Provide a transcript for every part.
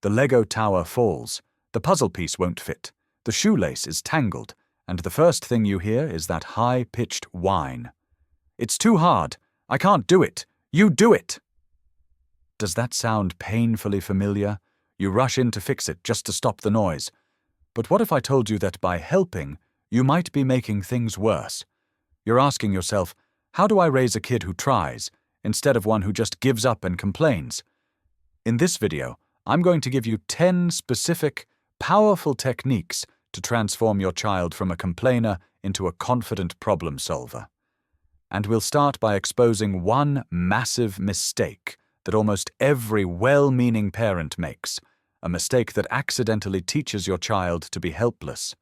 The Lego tower falls, the puzzle piece won't fit, the shoelace is tangled, and the first thing you hear is that high-pitched whine. "It's too hard. I can't do it. You do it!" Does that sound painfully familiar? You rush in to fix it just to stop the noise. But what if I told you that by helping, you might be making things worse? You're asking yourself, how do I raise a kid who tries, instead of one who just gives up and complains? In this video, I'm going to give you 10 specific, powerful techniques to transform your child from a complainer into a confident problem solver. And we'll start by exposing one massive mistake that almost every well-meaning parent makes, a mistake that accidentally teaches your child to be helpless.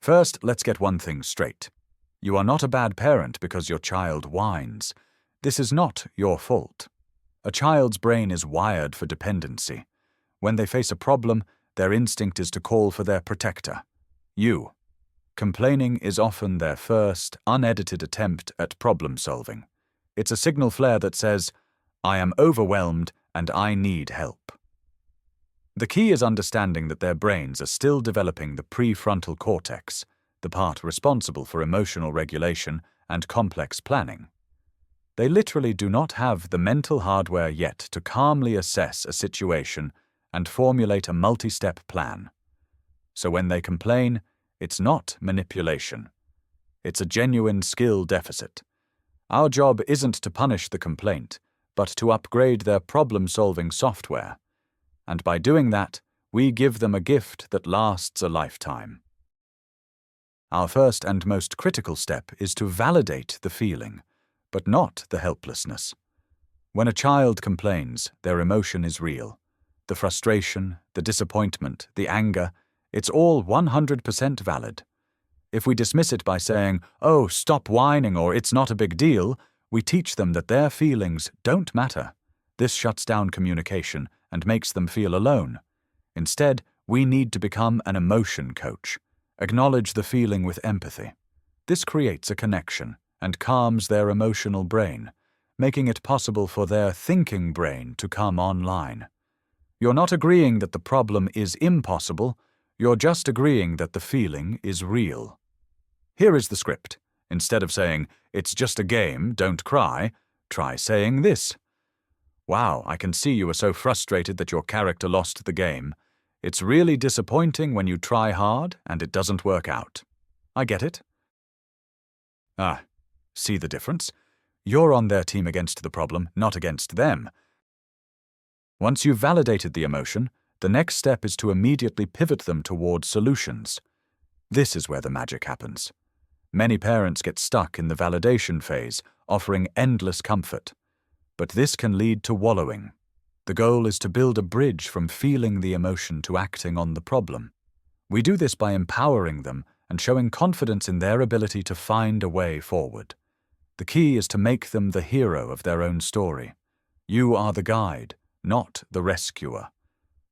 First, let's get one thing straight. You are not a bad parent because your child whines. This is not your fault. A child's brain is wired for dependency. When they face a problem, their instinct is to call for their protector, you. Complaining is often their first, unedited attempt at problem solving. It's a signal flare that says, "I am overwhelmed and I need help." The key is understanding that their brains are still developing the prefrontal cortex, the part responsible for emotional regulation and complex planning. They literally do not have the mental hardware yet to calmly assess a situation and formulate a multi-step plan. So when they complain, it's not manipulation. It's a genuine skill deficit. Our job isn't to punish the complaint, but to upgrade their problem-solving software. And by doing that, we give them a gift that lasts a lifetime. Our first and most critical step is to validate the feeling, but not the helplessness. When a child complains, their emotion is real. The frustration, the disappointment, the anger, it's all 100% valid. If we dismiss it by saying, "Oh, stop whining," or "it's not a big deal," we teach them that their feelings don't matter. This shuts down communication and makes them feel alone. Instead, we need to become an emotion coach. Acknowledge the feeling with empathy. This creates a connection and calms their emotional brain, making it possible for their thinking brain to come online. You're not agreeing that the problem is impossible, you're just agreeing that the feeling is real. Here is the script. Instead of saying, "It's just a game, don't cry," try saying this. "Wow, I can see you are so frustrated that your character lost the game. It's really disappointing when you try hard and it doesn't work out. I get it." See the difference? You're on their team against the problem, not against them. Once you've validated the emotion, the next step is to immediately pivot them towards solutions. This is where the magic happens. Many parents get stuck in the validation phase, offering endless comfort. But this can lead to wallowing. The goal is to build a bridge from feeling the emotion to acting on the problem. We do this by empowering them and showing confidence in their ability to find a way forward. The key is to make them the hero of their own story. You are the guide, not the rescuer.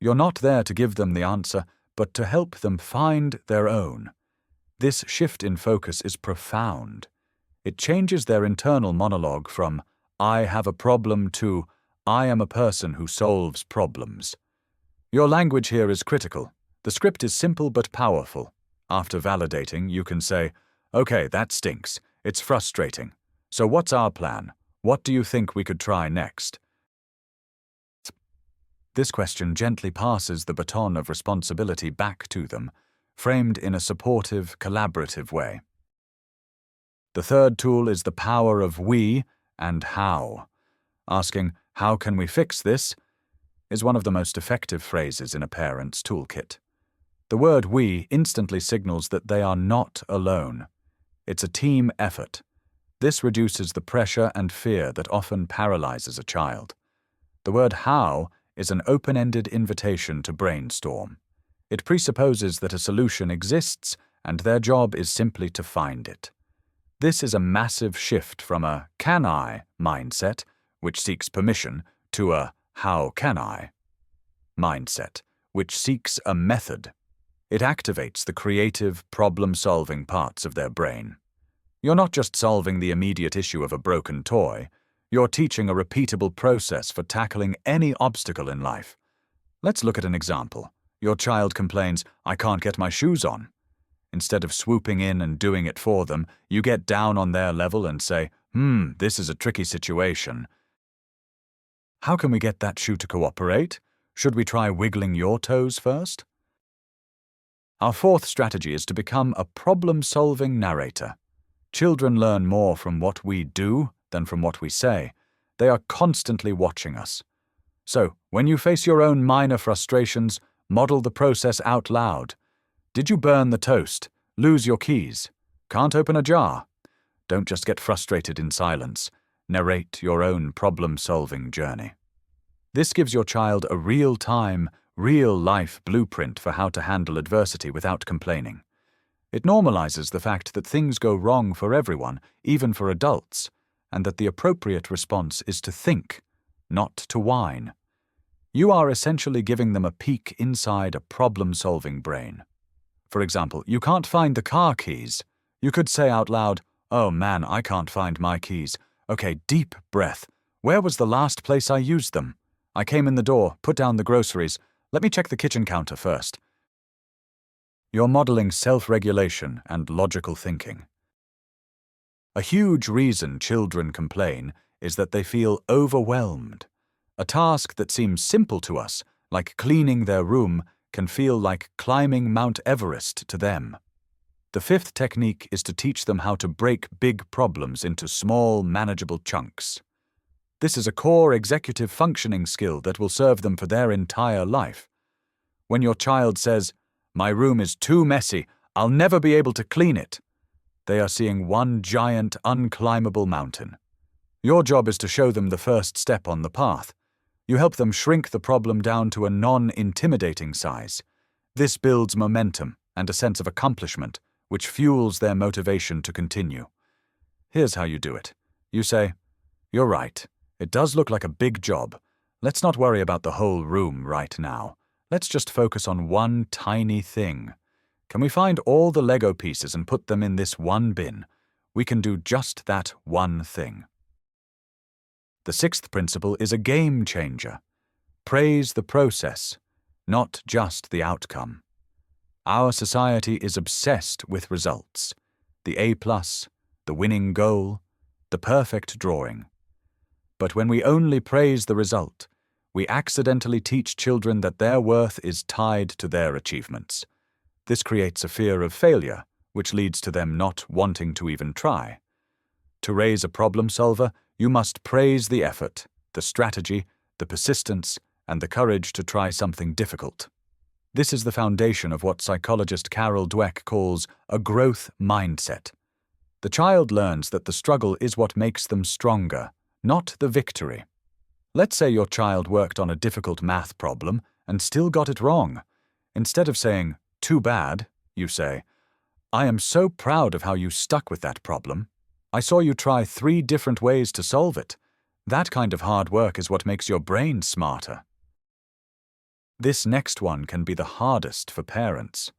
You're not there to give them the answer, but to help them find their own. This shift in focus is profound. It changes their internal monologue from "I have a problem" to "I am a person who solves problems." Your language here is critical. The script is simple but powerful. After validating, you can say, "Okay, that stinks. It's frustrating. So what's our plan? What do you think we could try next?" This question gently passes the baton of responsibility back to them, framed in a supportive, collaborative way. The third tool is the power of we and how. Asking, "How can we fix this?" is one of the most effective phrases in a parent's toolkit. The word "we" instantly signals that they are not alone. It's a team effort. This reduces the pressure and fear that often paralyzes a child. The word "how" is an open-ended invitation to brainstorm. It presupposes that a solution exists and their job is simply to find it. This is a massive shift from a "can I" mindset, which seeks permission, to a "how can I" mindset, which seeks a method. It activates the creative, problem-solving parts of their brain. You're not just solving the immediate issue of a broken toy, you're teaching a repeatable process for tackling any obstacle in life. Let's look at an example. Your child complains, "I can't get my shoes on." Instead of swooping in and doing it for them, you get down on their level and say, this is a tricky situation. How can we get that shoe to cooperate? Should we try wiggling your toes first? Our fourth strategy is to become a problem-solving narrator. Children learn more from what we do than from what we say. They are constantly watching us. So, when you face your own minor frustrations, model the process out loud. Did you burn the toast? Lose your keys? Can't open a jar? Don't just get frustrated in silence. Narrate your own problem-solving journey. This gives your child a real-time, real-life blueprint for how to handle adversity without complaining. It normalizes the fact that things go wrong for everyone, even for adults, and that the appropriate response is to think, not to whine. You are essentially giving them a peek inside a problem-solving brain. For example, you can't find the car keys. You could say out loud, "Oh man, I can't find my keys. Okay, deep breath. Where was the last place I used them? I came in the door, put down the groceries. Let me check the kitchen counter first." You're modeling self-regulation and logical thinking. A huge reason children complain is that they feel overwhelmed. A task that seems simple to us, like cleaning their room, can feel like climbing Mount Everest to them. The fifth technique is to teach them how to break big problems into small, manageable chunks. This is a core executive functioning skill that will serve them for their entire life. When your child says, "My room is too messy, I'll never be able to clean it," they are seeing one giant, unclimbable mountain. Your job is to show them the first step on the path. You help them shrink the problem down to a non-intimidating size. This builds momentum and a sense of accomplishment, which fuels their motivation to continue. Here's how you do it. You say, "You're right. It does look like a big job. Let's not worry about the whole room right now. Let's just focus on one tiny thing. Can we find all the Lego pieces and put them in this one bin? We can do just that one thing." The sixth principle is a game changer. Praise the process, not just the outcome. Our society is obsessed with results. The A+, the winning goal, the perfect drawing. But when we only praise the result, we accidentally teach children that their worth is tied to their achievements. This creates a fear of failure, which leads to them not wanting to even try. To raise a problem solver, you must praise the effort, the strategy, the persistence, and the courage to try something difficult. This is the foundation of what psychologist Carol Dweck calls a growth mindset. The child learns that the struggle is what makes them stronger, not the victory. Let's say your child worked on a difficult math problem and still got it wrong. Instead of saying, "Too bad," you say, "I am so proud of how you stuck with that problem. I saw you try 3 different ways to solve it. That kind of hard work is what makes your brain smarter." This next one can be the hardest for parents.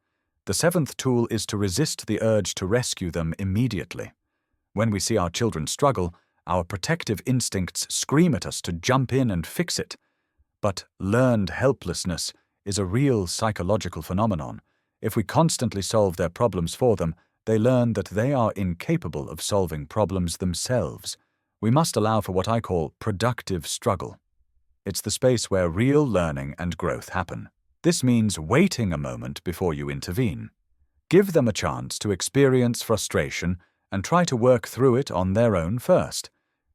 The seventh tool is to resist the urge to rescue them immediately. When we see our children struggle, our protective instincts scream at us to jump in and fix it. But learned helplessness is a real psychological phenomenon. If we constantly solve their problems for them, they learn that they are incapable of solving problems themselves. We must allow for what I call productive struggle. It's the space where real learning and growth happen. This means waiting a moment before you intervene. Give them a chance to experience frustration and try to work through it on their own first.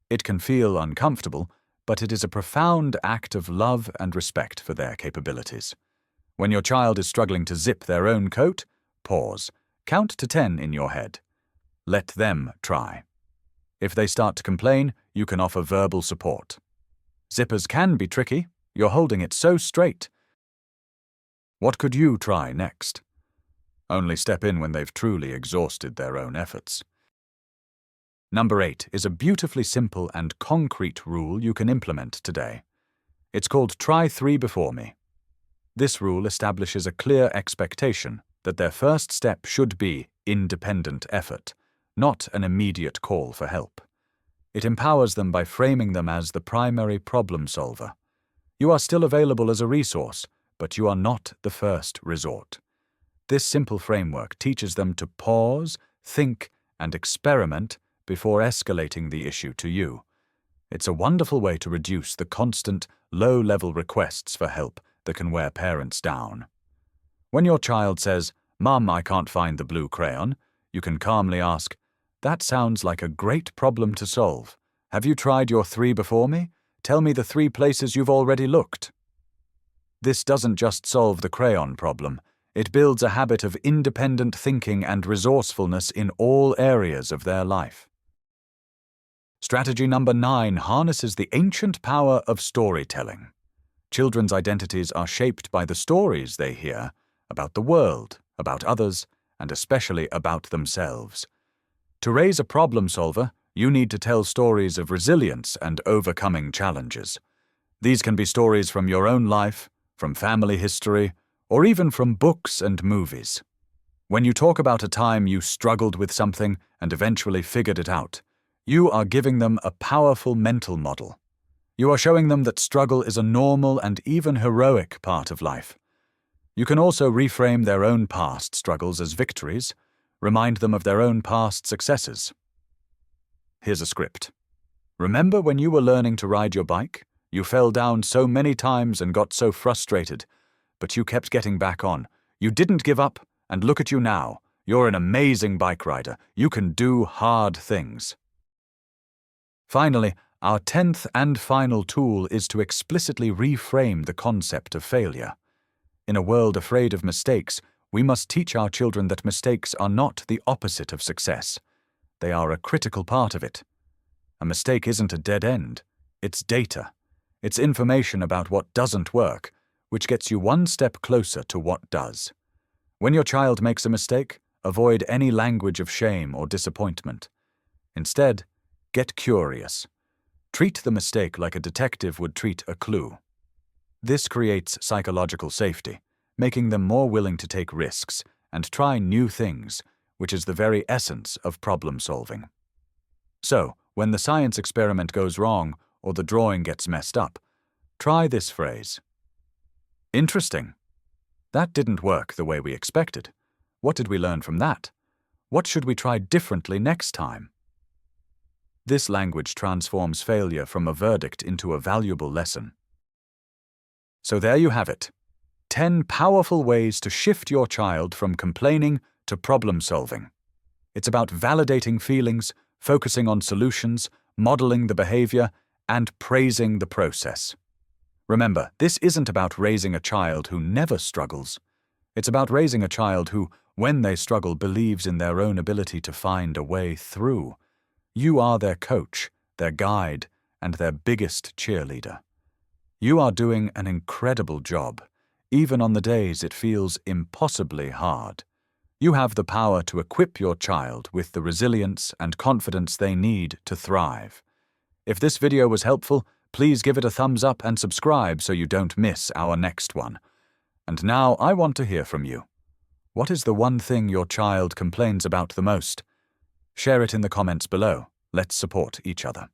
It can feel uncomfortable, but it is a profound act of love and respect for their capabilities. When your child is struggling to zip their own coat, pause. Count to 10 in your head. Let them try. If they start to complain, you can offer verbal support. Zippers can be tricky. You're holding it so straight. What could you try next? Only step in when they've truly exhausted their own efforts. Number 8 is a beautifully simple and concrete rule you can implement today. It's called "Try 3 before me." This rule establishes a clear expectation that their first step should be independent effort, not an immediate call for help. It empowers them by framing them as the primary problem solver. You are still available as a resource, but you are not the first resort. This simple framework teaches them to pause, think, and experiment before escalating the issue to you. It's a wonderful way to reduce the constant, low-level requests for help that can wear parents down. When your child says, "Mum, I can't find the blue crayon," you can calmly ask, "That sounds like a great problem to solve. Have you tried your 3 before me? Tell me the 3 places you've already looked." This doesn't just solve the crayon problem. It builds a habit of independent thinking and resourcefulness in all areas of their life. Strategy number 9 harnesses the ancient power of storytelling. Children's identities are shaped by the stories they hear about the world, about others, and especially about themselves. To raise a problem solver, you need to tell stories of resilience and overcoming challenges. These can be stories from your own life, from family history, or even from books and movies. When you talk about a time you struggled with something and eventually figured it out, you are giving them a powerful mental model. You are showing them that struggle is a normal and even heroic part of life. You can also reframe their own past struggles as victories, remind them of their own past successes. Here's a script. Remember when you were learning to ride your bike? You fell down so many times and got so frustrated, but you kept getting back on. You didn't give up, and look at you now. You're an amazing bike rider. You can do hard things. Finally, our 10th and final tool is to explicitly reframe the concept of failure. In a world afraid of mistakes, we must teach our children that mistakes are not the opposite of success. They are a critical part of it. A mistake isn't a dead end. It's data. It's information about what doesn't work, which gets you one step closer to what does. When your child makes a mistake, avoid any language of shame or disappointment. Instead, get curious. Treat the mistake like a detective would treat a clue. This creates psychological safety, making them more willing to take risks and try new things, which is the very essence of problem solving. So, when the science experiment goes wrong or the drawing gets messed up, try this phrase. "Interesting. That didn't work the way we expected. What did we learn from that? What should we try differently next time?" This language transforms failure from a verdict into a valuable lesson. So there you have it. 10 powerful ways to shift your child from complaining to problem solving. It's about validating feelings, focusing on solutions, modeling the behavior, and praising the process. Remember, this isn't about raising a child who never struggles. It's about raising a child who, when they struggle, believes in their own ability to find a way through. You are their coach, their guide, and their biggest cheerleader. You are doing an incredible job, even on the days it feels impossibly hard. You have the power to equip your child with the resilience and confidence they need to thrive. If this video was helpful, please give it a thumbs up and subscribe so you don't miss our next one. And now I want to hear from you. What is the one thing your child complains about the most? Share it in the comments below. Let's support each other.